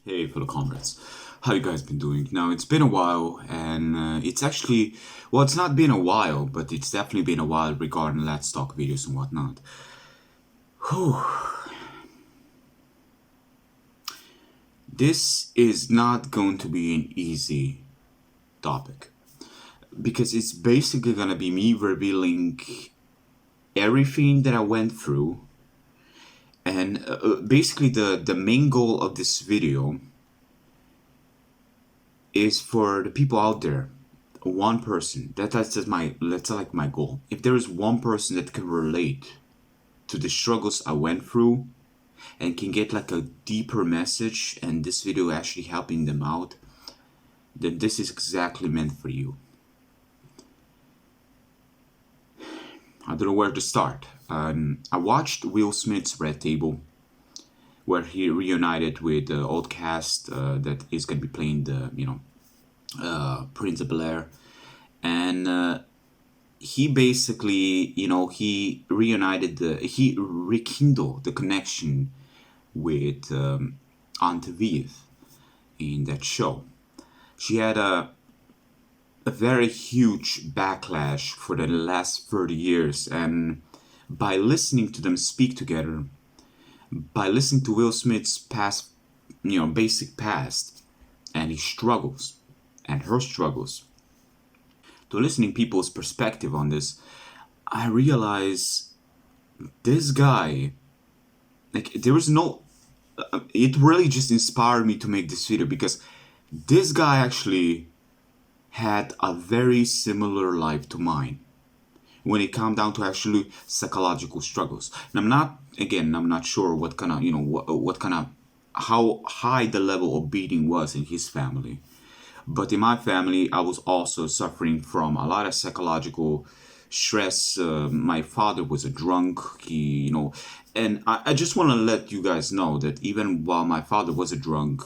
Hey, fellow comrades. How you guys been doing? Now, it's been a while, and it's actually, well, it's not been a while, but it's definitely been a while regarding Let's Talk videos and whatnot. Whew. This is not going to be an easy topic, because it's basically gonna be me revealing everything that I went through, and basically the main goal of this video is for the people out there, one person that's like my goal. If there is one person that can relate to the struggles I went through and can get like a deeper message, and this video actually helping them out, then this is exactly meant for you. I don't know where to start. I watched Will Smith's Red Table, where he reunited with the old cast that is going to be playing Prince of Bel Air, and he basically, he he rekindled the connection with Aunt Viv in that show. She had a very huge backlash for the last 30 years, and by listening to them speak together, by listening to Will Smith's past, basic past, and his struggles, and her struggles, to listening people's perspective on this, I realize this guy, like, there was no. It really just inspired me to make this video because this guy actually had a very similar life to mine when it came down to actually psychological struggles. And I'm not sure what kind of, what kind of, how high the level of beating was in his family. But in my family, I was also suffering from a lot of psychological stress. My father was a drunk. And I just want to let you guys know that even while my father was a drunk,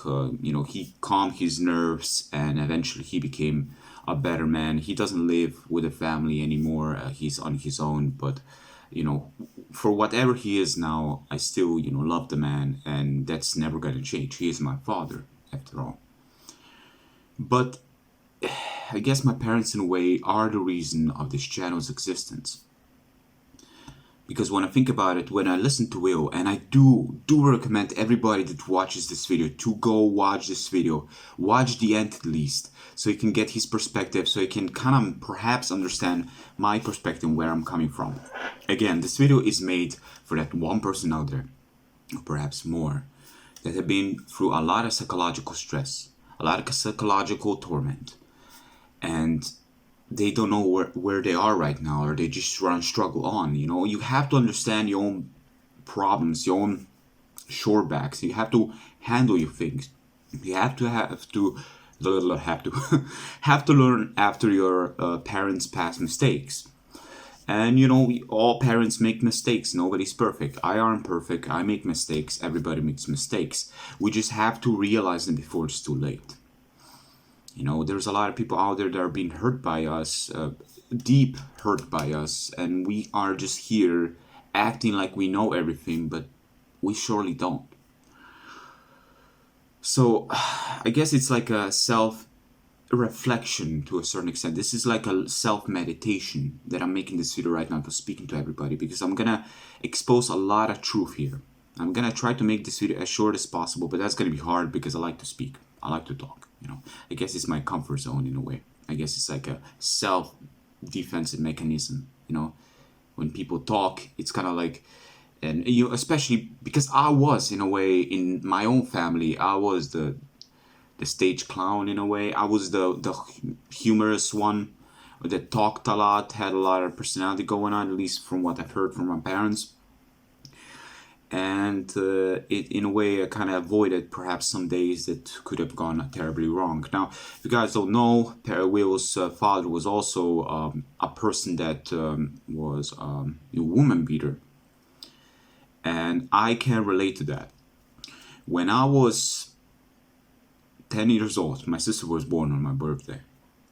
he calmed his nerves and eventually he became a better man. He doesn't live with a family anymore. He's on his own. But, for whatever he is now, I still, love the man, and that's never going to change. He is my father, after all. But I guess my parents, in a way, are the reason of this channel's existence. Because when I think about it, when I listen to Will, and I do recommend everybody that watches this video to go watch this video, watch the end at least, so you can get his perspective, so you can kind of perhaps understand my perspective, where I'm coming from. Again, this video is made for that one person out there, or perhaps more, that have been through a lot of psychological stress, a lot of psychological torment, and they don't know where they are right now, or they just run struggle on. You have to understand your own problems, your own shortbacks. You have to handle your things. You have to have to learn after your parents' past mistakes. And all parents make mistakes. Nobody's perfect. I aren't perfect. I make mistakes. Everybody makes mistakes. We just have to realize them before it's too late. There's a lot of people out there that are being hurt by us, deep hurt by us, and we are just here acting like we know everything, but we surely don't. So, I guess it's like a self-reflection to a certain extent. This is like a self-meditation that I'm making this video right now for speaking to everybody, because I'm gonna expose a lot of truth here. I'm gonna try to make this video as short as possible, but that's gonna be hard because I like to speak. I like to talk. I guess it's my comfort zone in a way. I guess it's like a self-defensive mechanism. When people talk, it's kind of like, and especially because I was, in a way, in my own family, I was the stage clown in a way. I was the humorous one that talked a lot, had a lot of personality going on, at least from what I've heard from my parents. And it, in a way, I kind of avoided perhaps some days that could have gone terribly wrong. Now, if you guys don't know, Will's father was also a person that was a woman beater. And I can relate to that. When I was 10 years old, my sister was born on my birthday.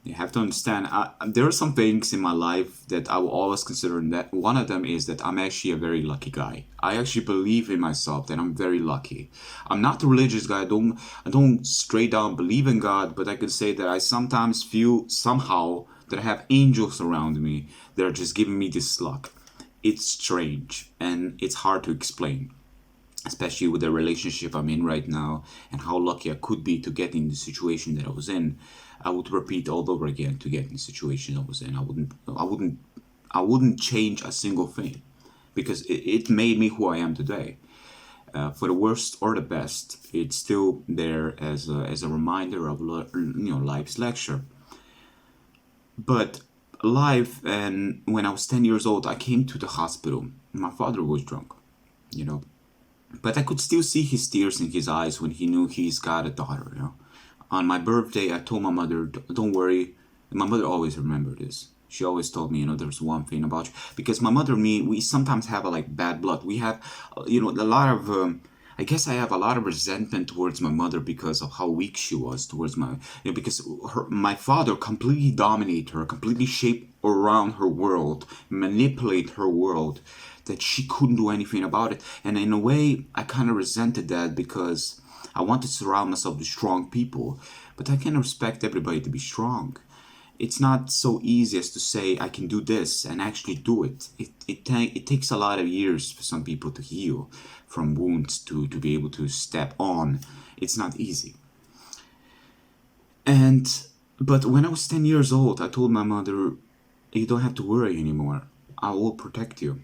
You have to understand, there are some things in my life that I will always consider, and that one of them is that I'm actually a very lucky guy. I actually believe in myself that I'm very lucky. I'm not a religious guy. I don't straight down believe in God, but I could say that I sometimes feel somehow that I have angels around me that are just giving me this luck. It's strange and it's hard to explain, especially with the relationship I'm in right now and how lucky I could be to get in the situation that I was in. I would repeat all over again to get in the situation I was in. I wouldn't change a single thing because it made me who I am today. For the worst or the best, it's still there as a reminder of life's lecture. But life, and when I was 10 years old, I came to the hospital. My father was drunk, you know, but I could still see his tears in his eyes when he knew he's got a daughter. On my birthday, I told my mother, "Don't worry." And my mother always remembered this. She always told me, there's one thing about you. Because my mother and me, we sometimes have like bad blood. We have, a lot of, I guess I have a lot of resentment towards my mother because of how weak she was towards because my father completely dominated her, completely shaped around her world, manipulate her world, that she couldn't do anything about it. And in a way, I kind of resented that because I want to surround myself with strong people, but I can respect everybody to be strong. It's not so easy as to say I can do this and actually do it. It takes a lot of years for some people to heal from wounds to be able to step on. It's not easy. And but when I was 10 years old, I told my mother, "You don't have to worry anymore. I will protect you."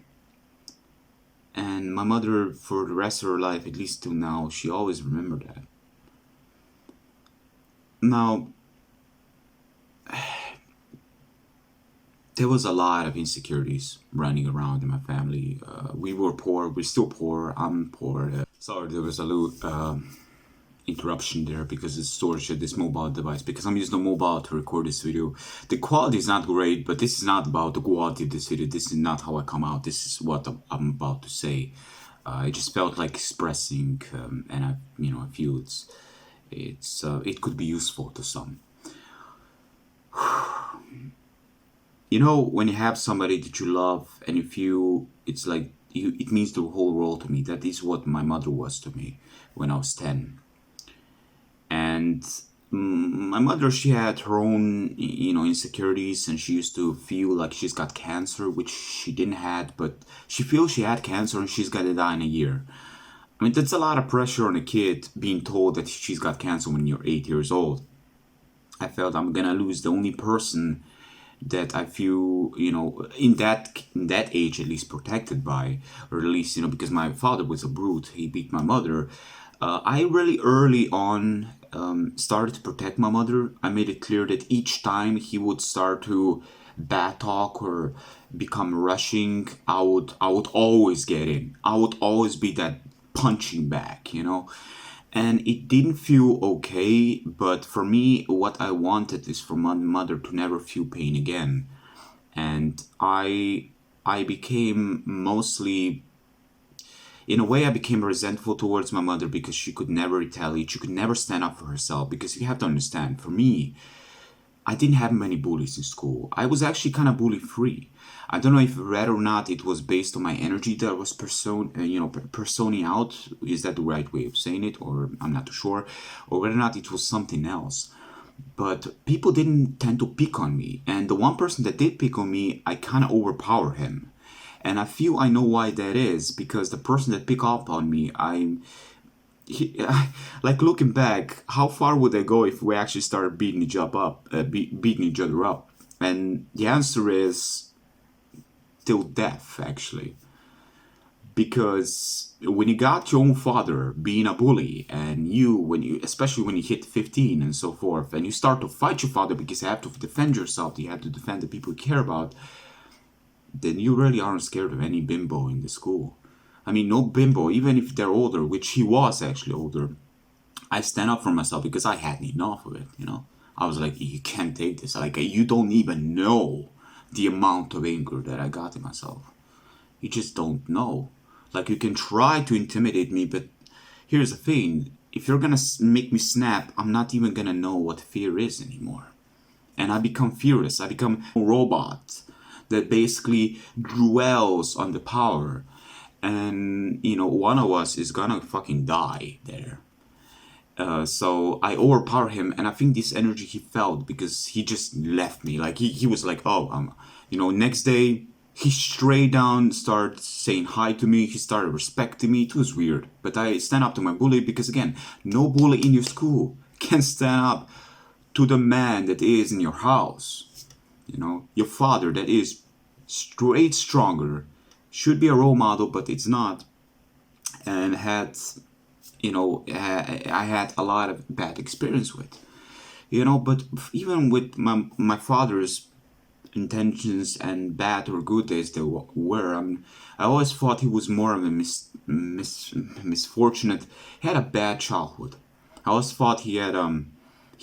And my mother, for the rest of her life, at least till now, she always remembered that. Now, there was a lot of insecurities running around in my family. We were poor. We're still poor. I'm poor. Sorry, there was a little interruption there because it's storage of this mobile device. Because I'm using a mobile to record this video. The quality is not great, but this is not about the quality of this video. This is not how I come out. This is what I'm about to say. I just felt like expressing, and I feel it could be useful to some. When you have somebody that you love and you feel it's like it means the whole world to me. That is what my mother was to me when I was 10. And my mother, she had her own, insecurities, and she used to feel like she's got cancer, which she didn't had, but she feels she had cancer and she's gonna die in a year. I mean, that's a lot of pressure on a kid being told that she's got cancer when you're 8 years old. I felt I'm gonna lose the only person that I feel, in that age at least protected by, or at least, because my father was a brute, he beat my mother. I really early on started to protect my mother. I made it clear that each time he would start to bad talk or become rushing, I would always get in. I would always be that punching back. And it didn't feel okay, but for me, what I wanted is for my mother to never feel pain again. And I became mostly, in a way, I became resentful towards my mother because she could never retaliate. She could never stand up for herself. Because you have to understand, for me, I didn't have many bullies in school. I was actually kind of bully free. I don't know if whether or not it was based on my energy that was personing out. Is that the right way of saying it? Or I'm not too sure. Or whether or not it was something else. But people didn't tend to pick on me. And the one person that did pick on me, I kind of overpower him. And I feel I know why that is. Because the person that picked up on me, like looking back, how far would I go if we actually started beating beating each other up? And the answer is till death, actually. Because when you got your own father being a bully, and especially when you hit 15 and so forth, and you start to fight your father because you have to defend yourself, you have to defend the people you care about, then you really aren't scared of any bimbo in the school. I mean, no bimbo, even if they're older, which he was actually older. I stand up for myself because I had enough of it. I was like, you can't take this. Like, you don't even know the amount of anger that I got in myself. You just don't know. Like, you can try to intimidate me, but here's the thing. If you're gonna make me snap, I'm not even gonna know what fear is anymore. and I become furious. I become a robot that basically dwells on the power. And, one of us is gonna fucking die there. So I overpower him, and I think this energy he felt because he just left me. Like he was like, oh, next day he straight down started saying hi to me. He started respecting me. It was weird, but I stand up to my bully because again, no bully in your school can stand up to the man that is in your house. Your father that is straight stronger should be a role model, but it's not, and I had a lot of bad experience with. But even with my father's intentions and bad or good days they were, I always thought he was more of a misfortunate. He had a bad childhood. I always thought he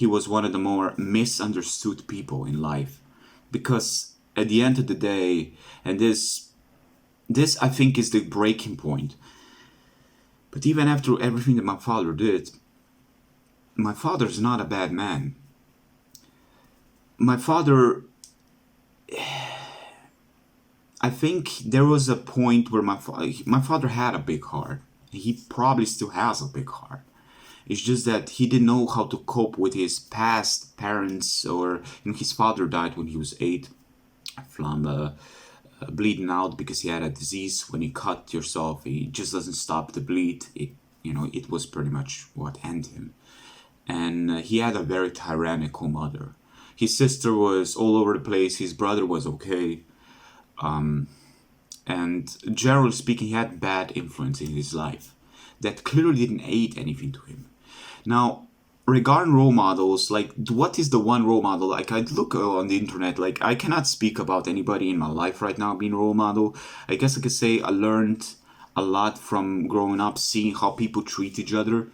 was one of the more misunderstood people in life, because at the end of the day, and this I think is the breaking point. But even after everything that my father did, my father's not a bad man. My father, I think there was a point where my father had a big heart. He probably still has a big heart. It's just that he didn't know how to cope with his past parents, or his father died when he was 8 from bleeding out because he had a disease. When you cut yourself, it just doesn't stop the bleed. It was pretty much what ended him. And he had a very tyrannical mother. His sister was all over the place. His brother was okay. And generally speaking, he had bad influence in his life that clearly didn't aid anything to him. Now, regarding role models, like, what is the one role model? Like, I look on the internet, like, I cannot speak about anybody in my life right now being a role model. I guess I could say I learned a lot from growing up, seeing how people treat each other.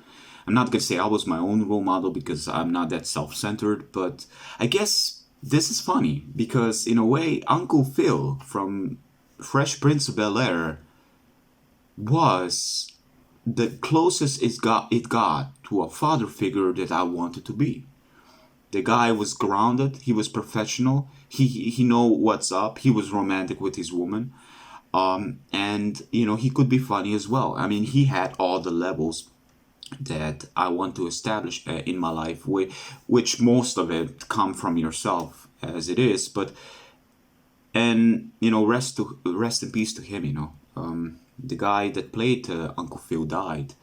I'm not gonna say I was my own role model because I'm not that self-centered, but I guess this is funny because in a way, Uncle Phil from Fresh Prince of Bel Air was the closest it got to a father figure that I wanted to be. The guy was grounded. He was professional. He know what's up. He was romantic with his woman, and he could be funny as well. I mean, he had all the levels that I want to establish in my life, which most of it come from yourself as it is. But and rest in peace to him. The guy that played Uncle Phil died,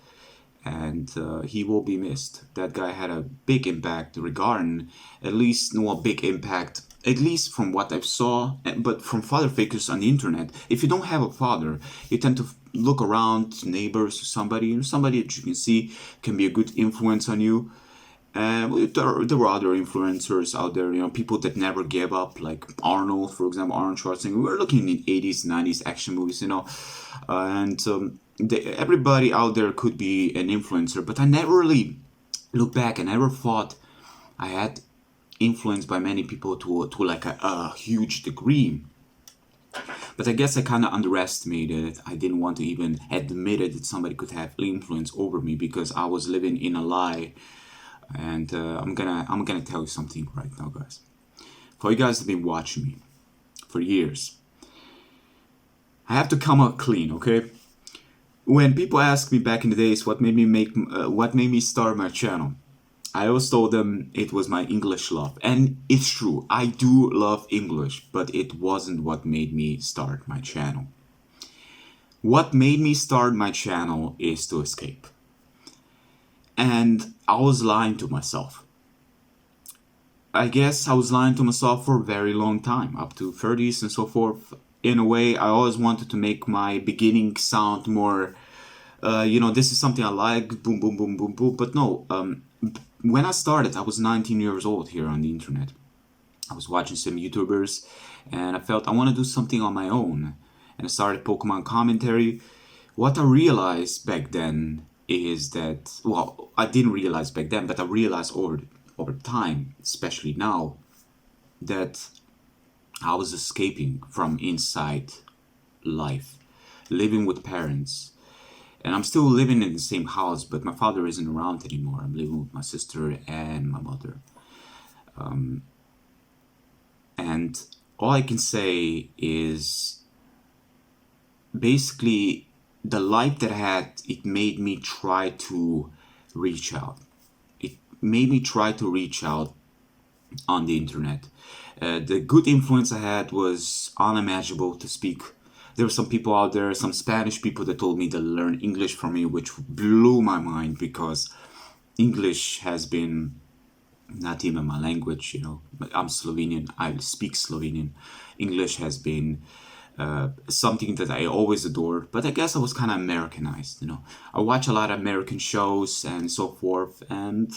and he will be missed. That guy had a big impact regarding, at least no a big impact, at least from what I've saw, but from father figures on the internet. If you don't have a father, you tend to look around, neighbors, somebody that you can see can be a good influence on you. There were other influencers out there, people that never gave up, like Arnold, for example, Arnold Schwarzenegger. We were looking in 80s, 90s action movies, and everybody out there could be an influencer, but I never really looked back. I never thought I had influenced by many people to like a huge degree. But I guess I kind of underestimated it. I didn't want to even admit it that somebody could have influence over me because I was living in a lie. And I'm gonna tell you something right now, guys. For you guys that have been watching me for years, I have to come out clean, okay? When people ask me back in the days what made me start my channel, I always told them it was my English love, and it's true. I do love English, but it wasn't what made me start my channel. What made me start my channel is to escape. And I was lying to myself. I guess I was lying to myself for a very long time, up to 30s and so forth. In a way, I always wanted to make my beginning sound more, this is something I like, boom, boom, boom, boom, boom. But no, when I started, I was 19 years old here on the internet. I was watching some YouTubers, and I felt I want to do something on my own. And I started Pokemon commentary. What I realized back then is that, well, I didn't realize back then, but I realized over time, especially now, that I was escaping from inside life, living with parents. And I'm still living in the same house, but my father isn't around anymore. I'm living with my sister and my mother. And all I can say is basically the life that I had, it made me try to reach out. It made me try to reach out on the internet. The good influence I had was unimaginable to speak. There were some people out there, some Spanish people that told me to learn English from me, which blew my mind because English has been not even my language, you know. I'm Slovenian, I speak Slovenian. English has been something that I always adored, but I guess I was kind of Americanized, you know. I watch a lot of American shows and so forth, and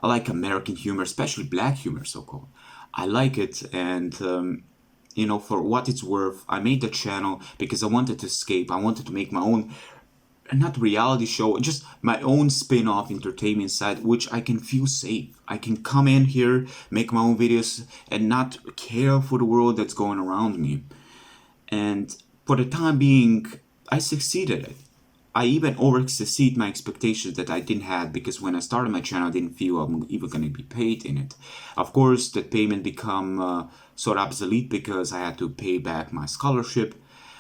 I like American humor, especially black humor, so called. I like it, and you know, for what it's worth, I made the channel because I wanted to escape. I wanted to make my own, not reality show, just my own spin-off entertainment site, which I can feel safe. I can come in here, make my own videos, and not care for the world that's going around me. And for the time being, I succeeded at it. I even over succeed my expectations that I didn't have, because when I started my channel, I didn't feel I'm even going to be paid in it. Of course, that payment become sort of obsolete because I had to pay back my scholarship.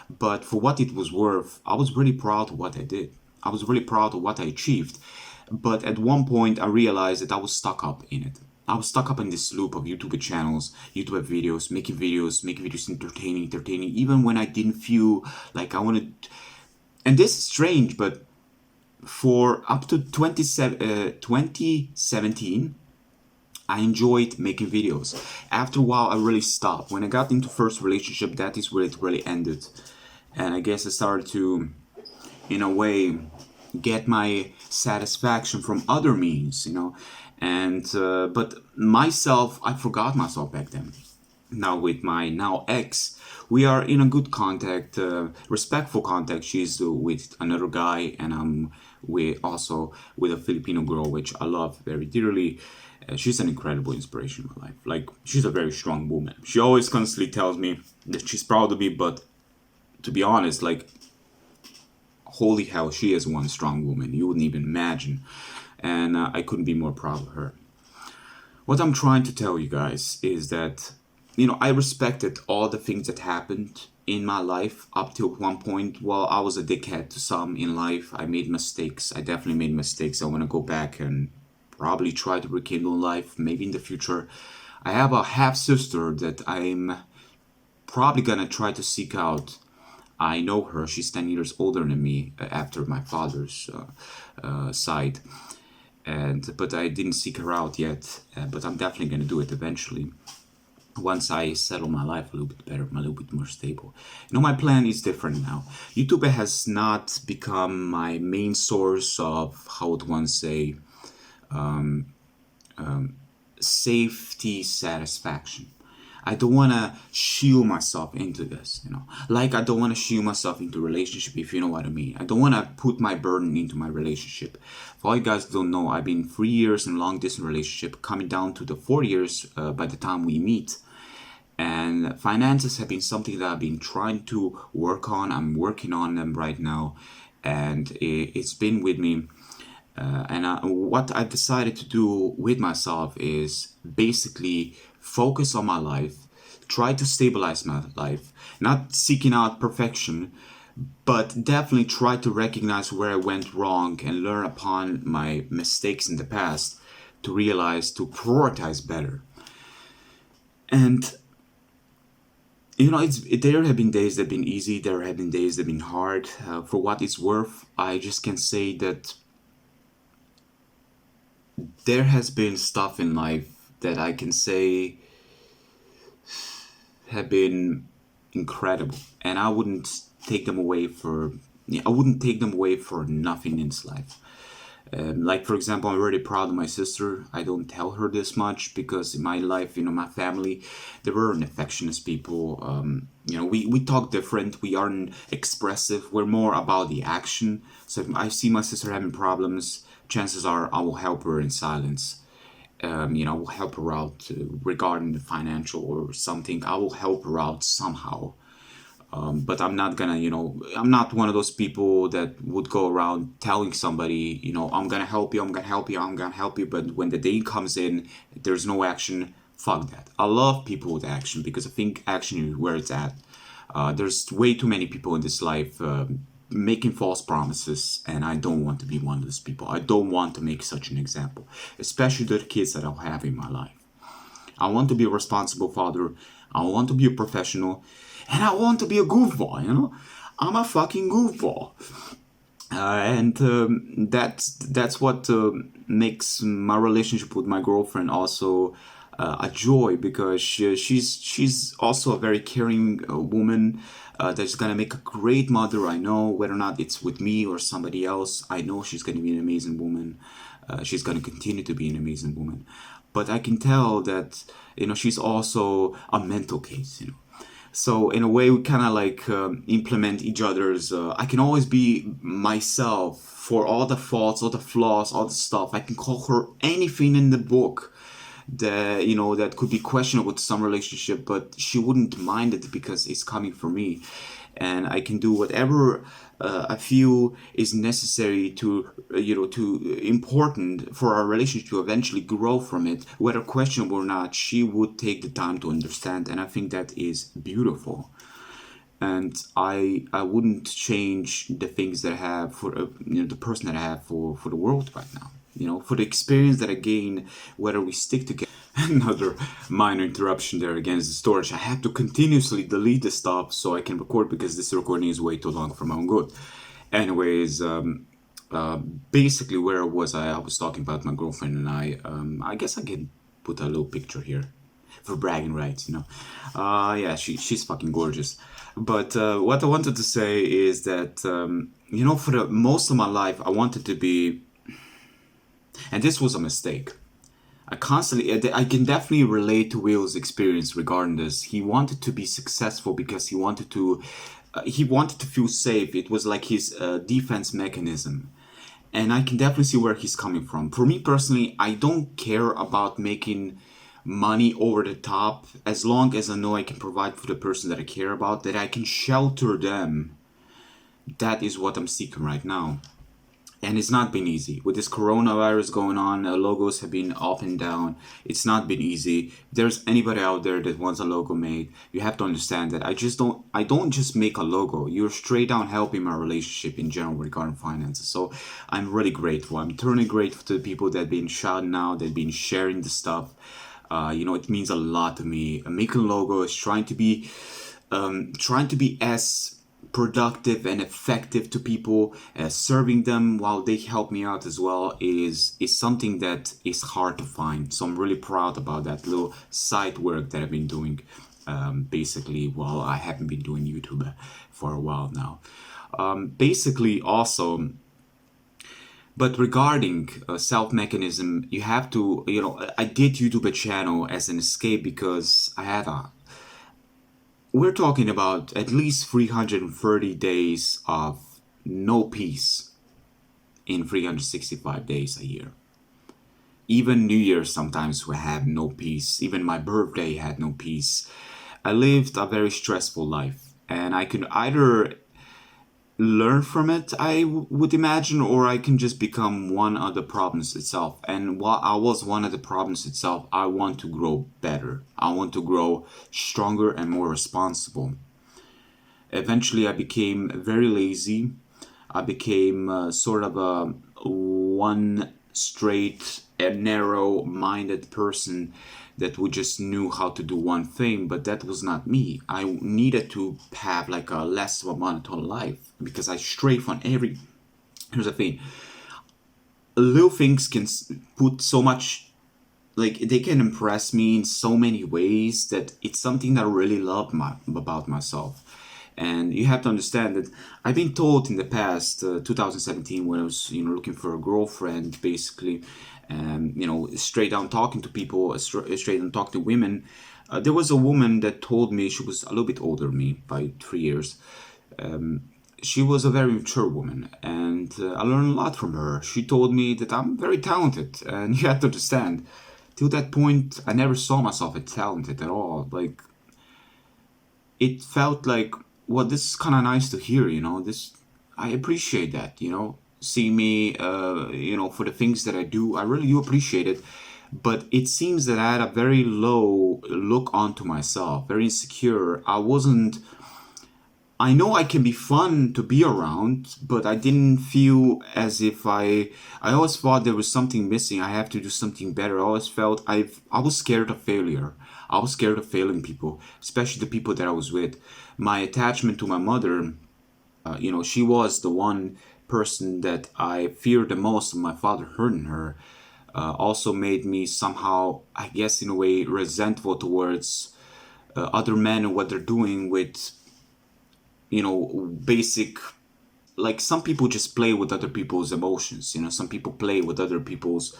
But for what it was worth, I was really proud of what I did. I was really proud of what I achieved. But at one point, I realized that I was stuck up in it. I was stuck up in this loop of YouTube channels, YouTube videos, making videos entertaining, even when I didn't feel like I wanted. And this is strange, but for up to 2017, I enjoyed making videos. After a while, I really stopped. When I got into first relationship, that is where it really ended. And I guess I started to, in a way, get my satisfaction from other means, you know. And but myself, I forgot myself back then. Now with my now ex, we are in a good contact, respectful contact. She's with another guy, and I'm also with a Filipino girl, which I love very dearly. She's an incredible inspiration in my life. Like, she's a very strong woman. She always constantly tells me that she's proud of me, but to be honest, like, holy hell, she is one strong woman. You wouldn't even imagine. And I couldn't be more proud of her. What I'm trying to tell you guys is that, you know, I respected all the things that happened in my life up till one point. While I was a dickhead to some in life, I made mistakes. I definitely made mistakes. I want to go back and probably try to rekindle life, maybe in the future. I have a half sister that I'm probably gonna try to seek out. I know her. She's 10 years older than me after my father's side. But I didn't seek her out yet. But I'm definitely gonna do it eventually. Once I settle my life a little bit better, a little bit more stable. You know, my plan is different now. YouTube has not become my main source of, how would one say, safety satisfaction. I don't want to shield myself into this, you know. Like, I don't want to shield myself into relationship, if you know what I mean. I don't want to put my burden into my relationship. For all you guys don't know, I've been 3 years in a long distance relationship, coming down to the 4 years by the time we meet. And finances have been something that I've been trying to work on. I'm working on them right now, and it's been with me. What I've decided to do with myself is basically focus on my life, try to stabilize my life, not seeking out perfection, but definitely try to recognize where I went wrong and learn upon my mistakes in the past to realize, to prioritize better. And you know, there have been days that have been easy, there have been days that have been hard. For what it's worth, I just can say that there has been stuff in life that I can say have been incredible, and I wouldn't take them away for nothing in this life. Like, for example, I'm really proud of my sister. I don't tell her this much because in my life, you know, my family, they were an affectionate people. You know, we talk different. We aren't expressive. We're more about the action. So if I see my sister having problems, chances are I will help her in silence. You know, I will help her out regarding the financial or something. I will help her out somehow. But I'm not gonna, you know, I'm not one of those people that would go around telling somebody, you know, I'm gonna help you, I'm gonna help you, I'm gonna help you. But when the day comes in, there's no action. Fuck that. I love people with action because I think action is where it's at. There's way too many people in this life making false promises, and I don't want to be one of those people. I don't want to make such an example, especially the kids that I'll have in my life. I want to be a responsible father. I want to be a professional, and I want to be a goofball. I'm a fucking goofball, and that's what makes my relationship with my girlfriend also a joy, because she's also a very caring woman that's gonna make a great mother. I know, whether or not it's with me or somebody else, I know she's gonna be an amazing woman. She's gonna continue to be an amazing woman, but I can tell that she's also a mental case. So in a way, we kind of like implement each other's. I can always be myself for all the faults, all the flaws, all the stuff. I can call her anything in the book that that could be questionable to some relationship, but she wouldn't mind it because it's coming from me, and I can do whatever I feel is necessary to to important for our relationship to eventually grow from it, whether questionable or not. She would take the time to understand, and I think that is beautiful. And I wouldn't change the things that I have for the person that I have for the world right now. For the experience that I gain, whether we stick together. Another minor interruption there again is the storage. I have to continuously delete the stuff so I can record, because this recording is way too long for my own good. Anyways, basically where was I? I was talking about my girlfriend, and I guess I can put a little picture here for bragging rights. Yeah, she's fucking gorgeous. But what I wanted to say is that for the most of my life I wanted to be, and this was a mistake. I can definitely relate to Will's experience regarding this. He wanted to be successful because he wanted to feel safe. It was like his defense mechanism. And I can definitely see where he's coming from. For me personally, I don't care about making money over the top, as long as I know I can provide for the person that I care about, that I can shelter them. That is what I'm seeking right now. And it's not been easy. With this coronavirus going on, logos have been up and down. It's not been easy. If there's anybody out there that wants a logo made, you have to understand that I don't just make a logo. You're straight down helping my relationship in general regarding finances. So I'm really grateful. I'm eternally grateful to the people that have been shouting out, that have been sharing the stuff. It means a lot to me. Making logos, trying to be as productive and effective to people, serving them while they help me out as well, is something that is hard to find. So I'm really proud about that little side work that I've been doing, basically, while I haven't been doing YouTube for a while now. Basically also, but regarding self mechanism, you have to, I did YouTube a channel as an escape because I had we're talking about at least 330 days of no peace in 365 days a year. Even New Year sometimes we have no peace. Even my birthday had no peace. I lived a very stressful life, and I could either learn from it, I would imagine, or I can just become one of the problems itself. And while I was one of the problems itself, I want to grow better. I want to grow stronger and more responsible. Eventually, I became very lazy. I became sort of a one straight and narrow minded person that would just knew how to do one thing, but that was not me. I needed to have like a less of a monotone life because I stray from every. Here's the thing: little things can put so much, like they can impress me in so many ways that it's something that I really love about myself. And you have to understand that I've been told in the past, 2017, when I was looking for a girlfriend, basically, and straight down talking to people, straight down talking to women. There was a woman that told me, she was a little bit older than me by 3 years. She was a very mature woman, and I learned a lot from her. She told me that I'm very talented, and you have to understand. Till that point, I never saw myself as talented at all. Like, it felt like, well, this is kind of nice to hear, this, I appreciate that, see me, for the things that I do, I really do appreciate it. But it seems that I had a very low look onto myself, very insecure. I know I can be fun to be around, but I didn't feel as if I always thought there was something missing. I have to do something better. I always felt I was scared of failure. I was scared of failing people, especially the people that I was with. My attachment to my mother, she was the one person that I feared the most of my father hurting her. Also made me somehow, I guess, in a way, resentful towards other men and what they're doing with, basic, like some people just play with other people's emotions. Some people play with other people's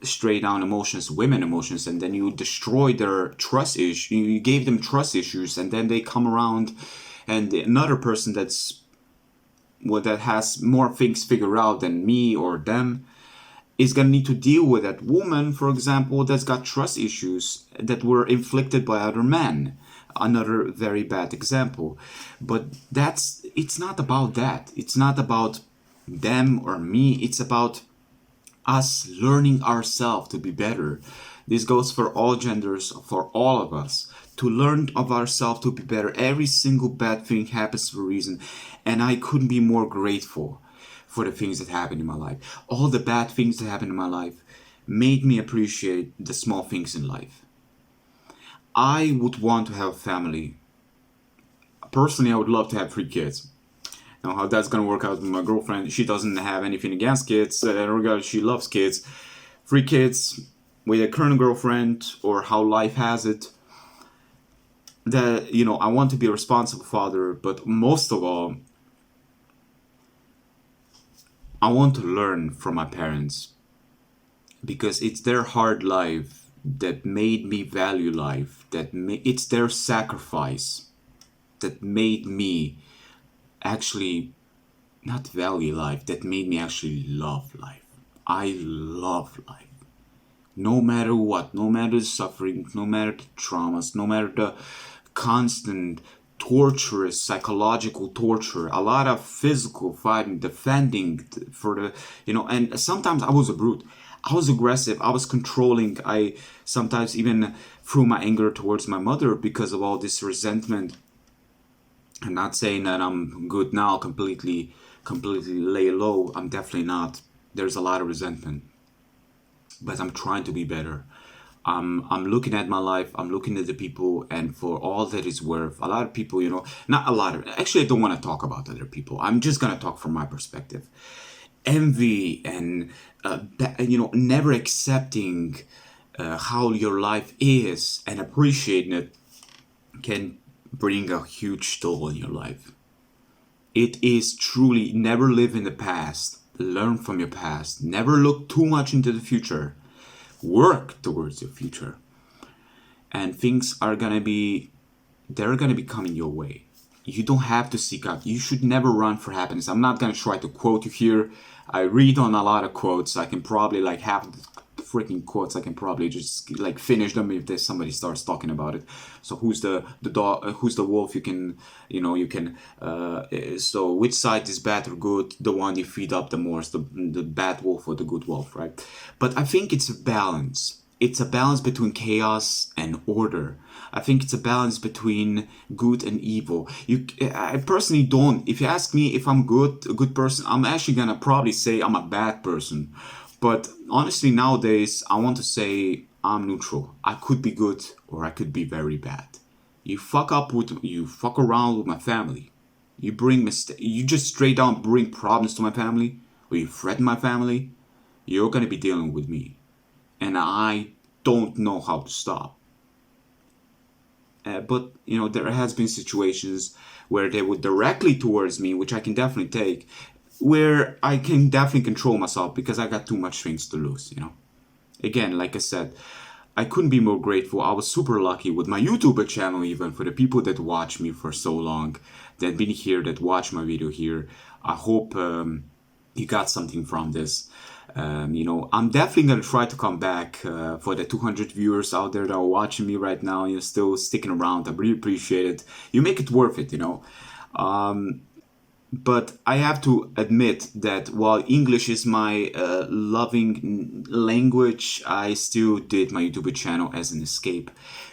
straight down emotions, women emotions, and then you destroy their trust issue. You gave them trust issues, and then they come around, and another person that has more things figured out than me or them is going to need to deal with that woman, for example, that's got trust issues that were inflicted by other men. Another very bad example. But it's not about that. It's not about them or me. It's about us learning ourselves to be better. This goes for all genders, for all of us. To learn of ourselves to be better. Every single bad thing happens for a reason. And I couldn't be more grateful for the things that happened in my life. All the bad things that happened in my life made me appreciate the small things in life. I would want to have a family. Personally, I would love to have 3 kids. Now, how that's gonna work out with my girlfriend, she doesn't have anything against kids. Regardless, she loves kids. 3 kids with a current girlfriend, or how life has it. That I want to be a responsible father, but most of all, I want to learn from my parents, because it's their hard life that made me value life. It's their sacrifice that made me actually not value life. That made me actually love life. I love life. No matter what, no matter the suffering, no matter the traumas, no matter the constant torturous psychological torture, a lot of physical fighting, defending for and sometimes I was a brute. I was aggressive, I was controlling. I sometimes even threw my anger towards my mother because of all this resentment. I'm not saying that I'm good now, completely lay low. I'm definitely not. There's a lot of resentment, but I'm trying to be better. I'm looking at my life, I'm looking at the people, and for all that it's worth, a lot of people, not a lot of, actually, I don't want to talk about other people. I'm just going to talk from my perspective. Envy and, never accepting how your life is and appreciating it can bring a huge toll in your life. It is truly never live in the past, learn from your past, never look too much into the future. Work towards your future, and things are they're gonna be coming your way. You don't have to seek out. You should never run for happiness. I'm not gonna try to quote you here. I read on a lot of quotes. I can probably like half the freaking quotes. I can probably just like finish them if there's somebody starts talking about it. So who's the dog? Who's the wolf? You can. So which side is bad or good? The one you feed up the most, the bad wolf or the good wolf, right? But I think it's a balance. It's a balance between chaos and order. I think it's a balance between good and evil. I personally don't. If you ask me if I'm a good person, I'm actually gonna probably say I'm a bad person. But honestly, nowadays, I want to say I'm neutral. I could be good or I could be very bad. You fuck around with my family. You just straight down bring problems to my family, or you threaten my family. You're gonna be dealing with me, and I don't know how to stop. But there has been situations where they were directly towards me, which I can definitely take, where I can definitely control myself because I got too much things to lose. Again, like I said, I couldn't be more grateful. I was super lucky with my YouTube channel, even for the people that watch me for so long, that been here, that watch my video here. I hope you got something from this. I'm definitely gonna try to come back for the 200 viewers out there that are watching me right now. You're still sticking around. I really appreciate it. You make it worth it. But I have to admit that while English is my loving language, I still did my YouTube channel as an escape.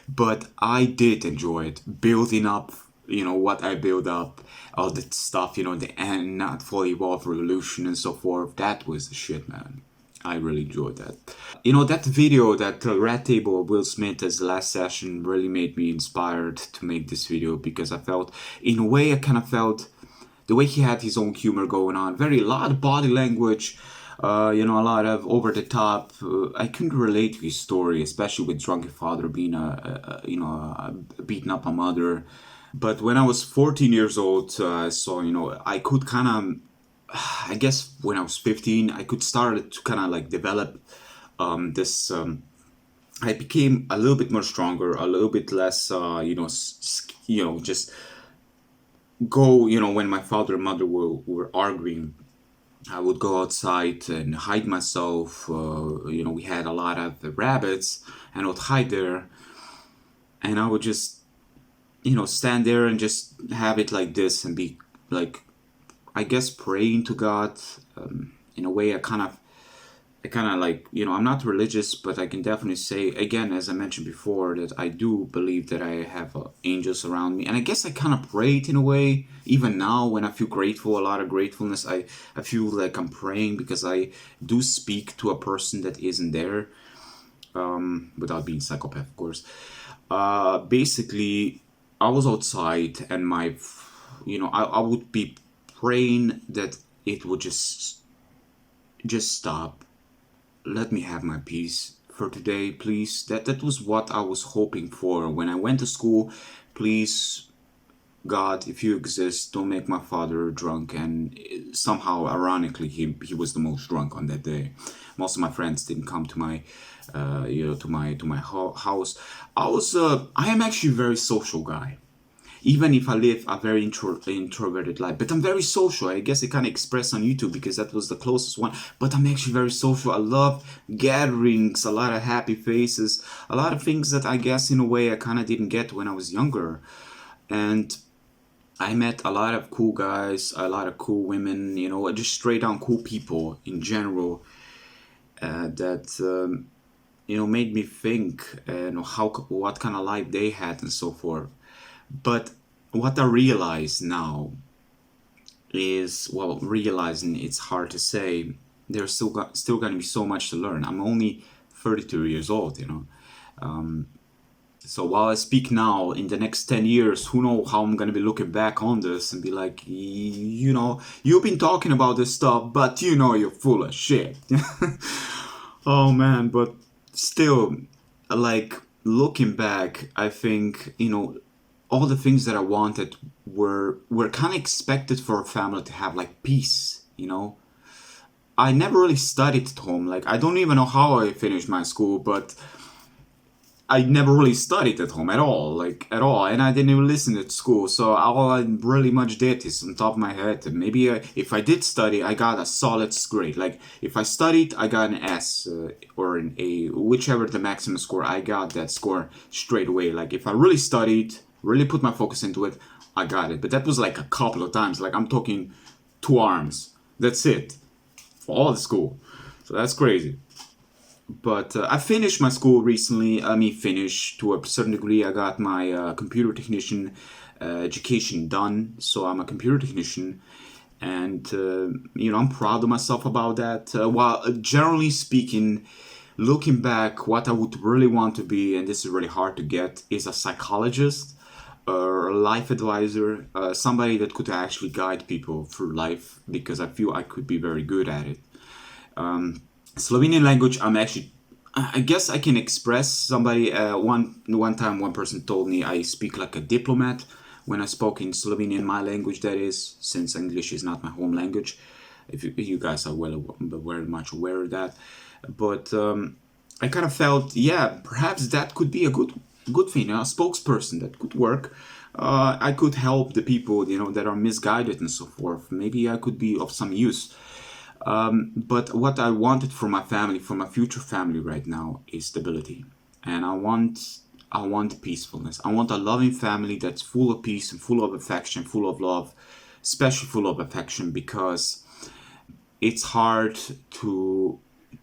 But I did enjoy it, building up, what I build up, all the stuff, the and not fully evolved revolution and so forth. That was the shit, man. I really enjoyed that. That video, that red table of Will Smith as the last session really made me inspired to make this video because I felt, in a way, I kind of felt the way he had his own humor going on, very a lot of body language, a lot of over the top. I couldn't relate to his story, especially with drunken father being beating up a mother. But when I was 14 years old, so I could kind of, I guess when I was 15, I could start to kind of like develop this. I became a little bit more stronger, a little bit less, just go, when my father and mother were arguing, I would go outside and hide myself. We had a lot of rabbits, and I would hide there, and I would just, stand there and just have it like this and be like, I guess, praying to God. In a way, I kind of like, I'm not religious, but I can definitely say, again, as I mentioned before, that I do believe that I have angels around me. And I guess I kind of prayed in a way, even now when I feel grateful, a lot of gratefulness, I feel like I'm praying because I do speak to a person that isn't there, without being psychopath, of course. Basically, I was outside and I would be praying that it would just stop. Let me have my peace for today, please. That was what I was hoping for when I went to school. Please, God, if you exist, don't make my father drunk. And somehow, ironically, he was the most drunk on that day. Most of my friends didn't come to my, house. I am actually a very social guy, even if I live a very introverted life. But I'm very social. I guess I kind of express on YouTube because that was the closest one. But I'm actually very social. I love gatherings, a lot of happy faces, a lot of things that I guess in a way I kind of didn't get when I was younger. And I met a lot of cool guys, a lot of cool women, just straight on cool people in general, that made me think, what kind of life they had and so forth. But what I realize now is, well, realizing it's hard to say, there's still going to be so much to learn. I'm only 32 years old. So while I speak now, in the next 10 years, who knows how I'm going to be looking back on this and be like, you've been talking about this stuff, but you're full of shit. Oh man, but still, like, looking back, I think, all the things that I wanted were kind of expected for a family to have, like peace. I never really studied at home. Like, I don't even know how I finished my school, but I never really studied at home at all, like at all, and I didn't even listen at school. So all I really much did is on top of my head. Maybe if I did study, I got a solid grade. Like if I studied, I got an S or an A, whichever the maximum score. I got that score straight away. Like if I really studied, really put my focus into it, I got it. But that was like a couple of times. Like I'm talking 2 arms. That's it for all the school. So that's crazy. But I finished my school recently. I mean, finished to a certain degree. I got my computer technician education done. So I'm a computer technician. And, I'm proud of myself about that. While generally speaking, looking back, what I would really want to be, and this is really hard to get, is a psychologist or a life advisor, somebody that could actually guide people through life because I feel I could be very good at it. Slovenian language, I guess I can express somebody. One time, one person told me I speak like a diplomat when I spoke in Slovenian, my language, that is, since English is not my home language. If you guys are very much aware of that, but I kind of felt, yeah, perhaps that could be a good thing, a spokesperson that could work. I could help the people, that are misguided and so forth. Maybe I could be of some use. But what I wanted for my family, for my future family right now, is stability, and I want peacefulness. I want a loving family that's full of peace and full of affection, full of love, especially full of affection, because it's hard to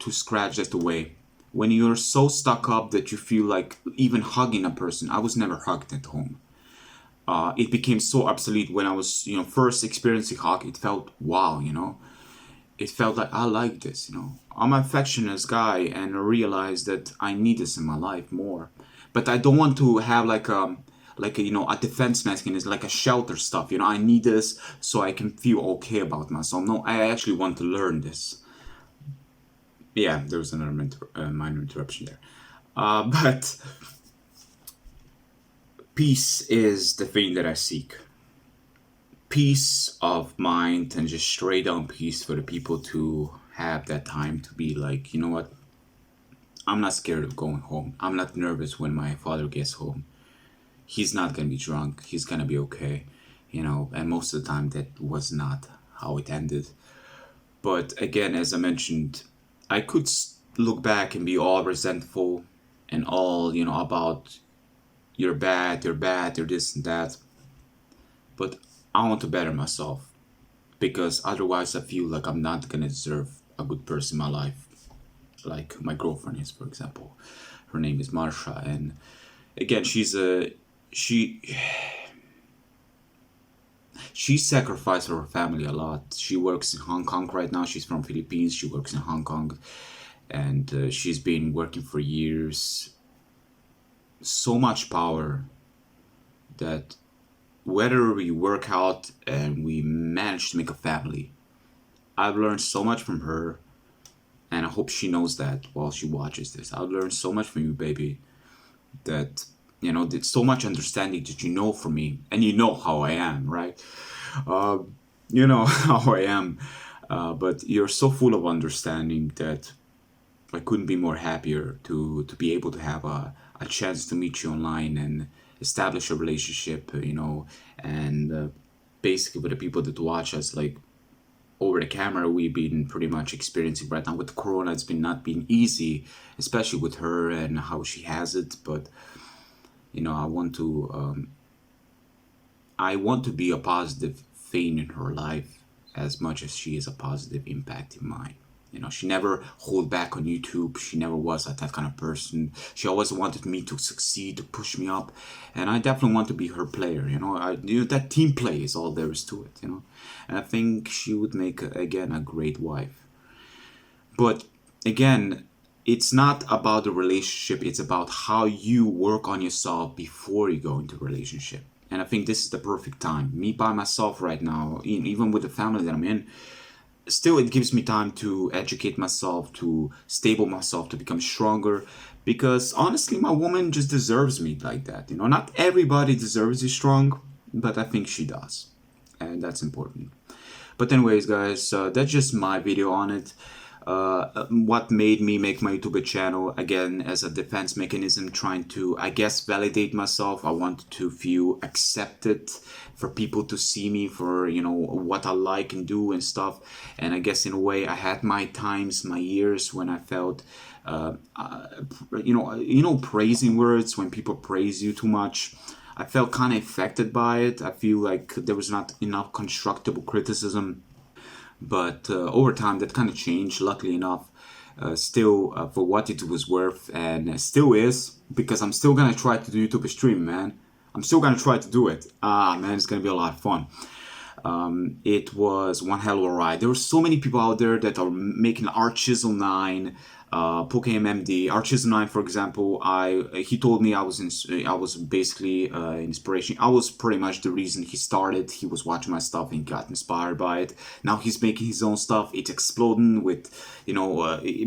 scratch that away. When you're so stuck up that you feel like even hugging a person, I was never hugged at home. It became so obsolete when I was, first experiencing hug. It felt wow, It felt like I like this, I'm an affectionate guy, and I realized that I need this in my life more. But I don't want to have like a, a defense mechanism, like a shelter stuff. I need this so I can feel okay about myself. No, I actually want to learn this. Yeah, there was another minor interruption there. But peace is the thing that I seek. Peace of mind, and just straight down peace for the people to have that time to be like, you know what? I'm not scared of going home. I'm not nervous when my father gets home. He's not gonna be drunk. He's gonna be okay. And most of the time that was not how it ended. But again, as I mentioned, I could look back and be all resentful and all, about you're bad, you're this and that. But I want to better myself, because otherwise I feel like I'm not gonna deserve a good person in my life, like my girlfriend is, for example. Her name is Marsha, and again, she she sacrificed her family a lot. She works in Hong Kong right now. She's from Philippines. She works in Hong Kong, and she's been working for years. So much power that whether we work out and we manage to make a family, I've learned so much from her, and I hope she knows that while she watches this. I've learned so much from you, baby, that there's so much understanding that you know from me, and you know how I am, right? Uh, you know how I am, but you're so full of understanding that I couldn't be more happier to be able to have a chance to meet you online and establish a relationship, and basically with the people that watch us, like over the camera, we've been pretty much experiencing right now with Corona. It's been not been easy, especially with her and how she has it. But I want to be a positive thing in her life as much as she is a positive impact in mine. She never hold back on YouTube. She never was that kind of person. She always wanted me to succeed, to push me up, and I definitely want to be her player. That team play is all there is to it. And I think she would make again a great wife. But again, it's not about the relationship. It's about how you work on yourself before you go into a relationship. And I think this is the perfect time. Me by myself right now, even with the family that I'm in, still it gives me time to educate myself, to stable myself, to become stronger, because honestly my woman just deserves me like that. Not everybody deserves you strong, but I think she does, and that's important. But anyways, guys, that's just my video on it. What made me make my YouTube channel, again, as a defense mechanism, trying to, I guess, validate myself. I wanted to feel accepted, for people to see me for what I like and do and stuff. And I guess in a way I had my times, my years when I felt praising words, when people praise you too much, I felt kind of affected by it. I feel like there was not enough constructive criticism. But over time, that kind of changed, luckily enough. Still, for what it was worth, and still is, because I'm still gonna try to do YouTube stream, man. I'm still gonna try to do it. Man, it's gonna be a lot of fun. It was one hell of a ride. There were so many people out there that are making Art Chisel 9, PokeMMD, Art Chisel 9, for example. He told me I was basically inspiration. I was pretty much the reason he started. He was watching my stuff and got inspired by it. Now he's making his own stuff. It's exploding with,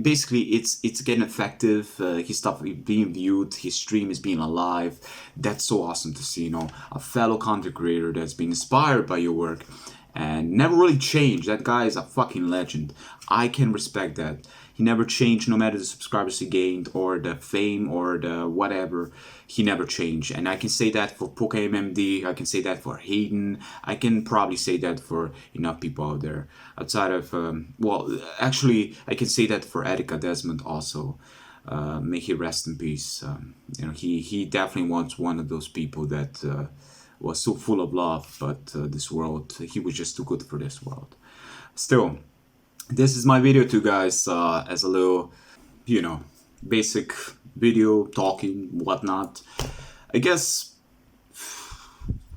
basically it's getting effective. His stuff is being viewed. His stream is being alive. That's so awesome to see. A fellow content creator that's been inspired by your work and never really changed. That guy is a fucking legend. I can respect that. He never changed, no matter the subscribers he gained or the fame or the whatever. He never changed. And I can say that for PokeMMD. I can say that for Hayden. I can probably say that for enough people out there. Outside of, actually, I can say that for Etika Desmond also. May he rest in peace. He definitely was one of those people that was so full of love, but this world, he was just too good for this world. Still, this is my video to guys, as a little, you know, basic video talking whatnot. I guess,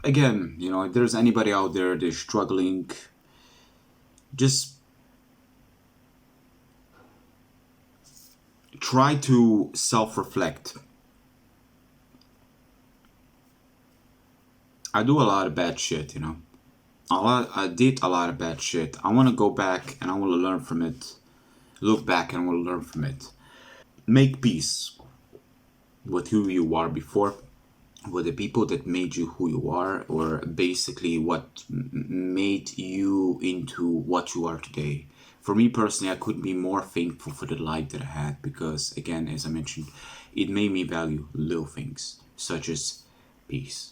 again, if there's anybody out there that's struggling, just try to self-reflect. I do a lot of bad shit, I did a lot of bad shit. I want to go back and I want to learn from it. Look back and I want to learn from it. Make peace with who you are before, with the people that made you who you are, or basically what made you into what you are today. For me personally, I couldn't be more thankful for the life that I had because, again, as I mentioned, it made me value little things such as peace.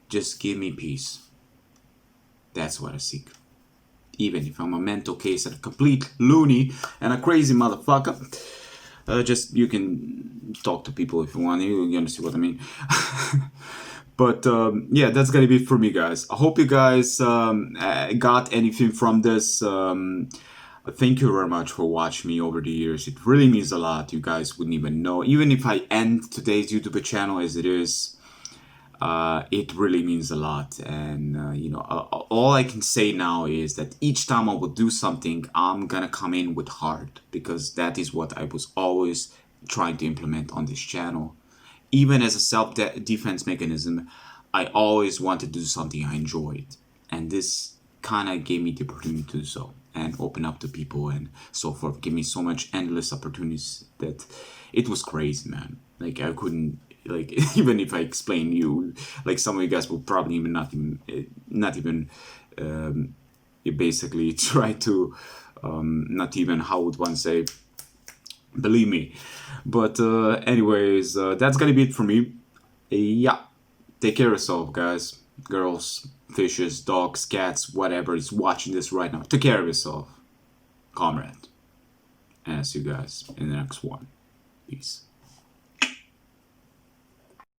Just give me peace. That's what I seek. Even if I'm a mental case and a complete loony and a crazy motherfucker, just you can talk to people if you want. You're gonna see what I mean. But yeah, that's gonna be it for me, guys. I hope you guys got anything from this. Thank you very much for watching me over the years. It really means a lot. You guys wouldn't even know. Even if I end today's YouTube channel as it is, it really means a lot. And all I can say now is that each time I will do something, I'm gonna come in with heart, because that is what I was always trying to implement on this channel. Even as a self-defense mechanism, I always wanted to do something I enjoyed, and this kind of gave me the opportunity to do so and open up to people and so forth. Give me so much endless opportunities that it was crazy, man. Like I couldn't, like, even if I explain you, like some of you guys will probably even not even basically try to not even, how would one say, believe me. But anyways, that's gonna be it for me. Yeah, take care of yourself, guys, girls, fishes, dogs, cats, whatever is watching this right now. Take care of yourself, comrade, and I'll see you guys in the next one. Peace.